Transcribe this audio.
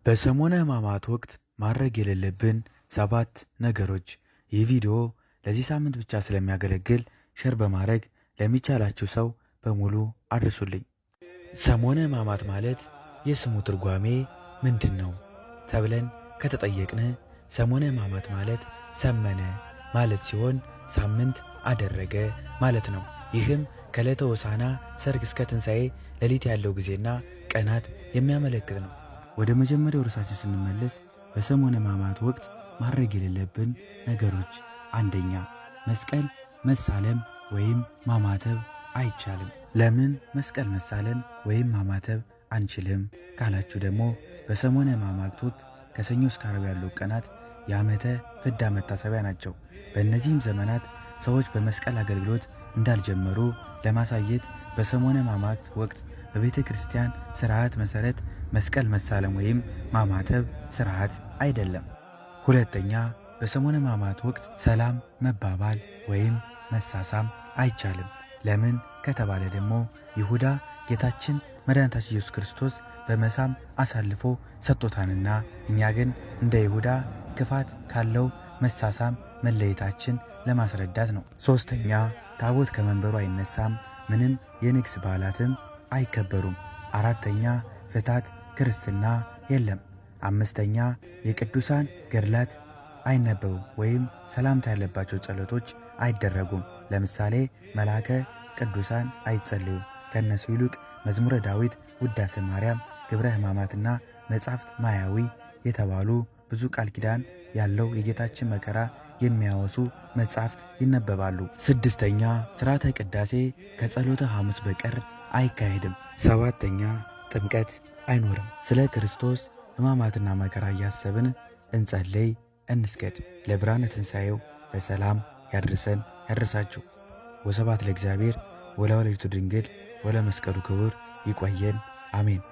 በሰሞነ ሕማማት ወቅት ማድረግ የሌለብን 7 ነገሮች። ይህ ቪዲዮ ለዚህ ሳምንት ብቻ ስለሚያገለግል ሼር በማድረግ ለሚቻላችሁ ሰው በሙሉ አድርሱልኝ። ሰሞነ ሕማማት ማለት የስሙ ትርጓሜ ምንድን ነው ተብለን ከተጠየቅን ሰሞነ ሕማማት ማለት ሰመነ ማለት ሲሆን ሳምንት አደረገ ማለት ነው። ይህም ከዕለተ ሆሳዕና ሰርክ እስከ ትንሣኤ ሌሊት ያለው ጊዜና ቀናት የሚያመለክት ነው። ወደ መጀመሪያው ርዕሳችን ስንመለስ በሰሞነ ሕማማት ወቅት ማድረግ የሌለብን ነገሮች፣ አንደኛ መስቀል መሳለም ወይም ማማተብ አይቻልም። ለምን መስቀል መሳለም ወይም ማማተብ አንችልም ካላችሁ ደግሞ በሰሞነ ሕማማት ወቅት ከሰኞ እስከ ዓርብ ያሉ ቀናት የዓመተ ፍዳ መታሰቢያ ናቸው። በእነዚህም ዘመናት ሰዎች በመስቀል አገልግሎት እንዳልጀመሩ ለማሳየት በሰሞነ ሕማማት ወቅት በቤተ ክርስቲያን ሥርዓት መሠረት መስቀል መሳለም ወይም ማማተብ ሥርዓት አይደለም። ሁለተኛ በሰሞነ ሕማማት ወቅት ሰላም መባባል ወይም መሳሳም አይቻልም። ለምን ከተባለ ደግሞ ይሁዳ ጌታችን መድኃኒታችን ኢየሱስ ክርስቶስ በመሳም አሳልፎ ሰጥቶታንና እኛ ግን እንደ ይሁዳ ክፋት ካለው መሳሳም መለየታችን ለማስረዳት ነው። ሦስተኛ ታቦት ከመንበሩ አይነሳም፣ ምንም የንግስ በዓላትም አይከበሩም። አራተኛ ፍታት ክርስትና የለም። አምስተኛ የቅዱሳን ገድላት አይነበቡም ወይም ሰላምታ ያለባቸው ጸሎቶች አይደረጉም። ለምሳሌ መልአከ ቅዱሳን አይጸልዩም። ከእነሱ ይልቅ መዝሙረ ዳዊት፣ ውዳሴ ማርያም፣ ግብረ ሕማማትና መጻሕፍት ማያዊ የተባሉ ብዙ ቃል ኪዳን ያለው የጌታችን መከራ የሚያወሱ መጻሕፍት ይነበባሉ። ስድስተኛ ሥርዓተ ቅዳሴ ከጸሎተ ሐሙስ በቀር አይካሄድም። ሰባተኛ ጥምቀት አይኖርም። ስለ ክርስቶስ ሕማማትና መከራ እያሰብን እንጸልይ፣ እንስገድ። ለብርሃነ ትንሣኤው በሰላም ያድርሰን ያድርሳችሁ። ወስብሐት ለእግዚአብሔር ወለወላዲቱ ድንግል ወለመስቀሉ ክቡር። ይቆየን። አሜን።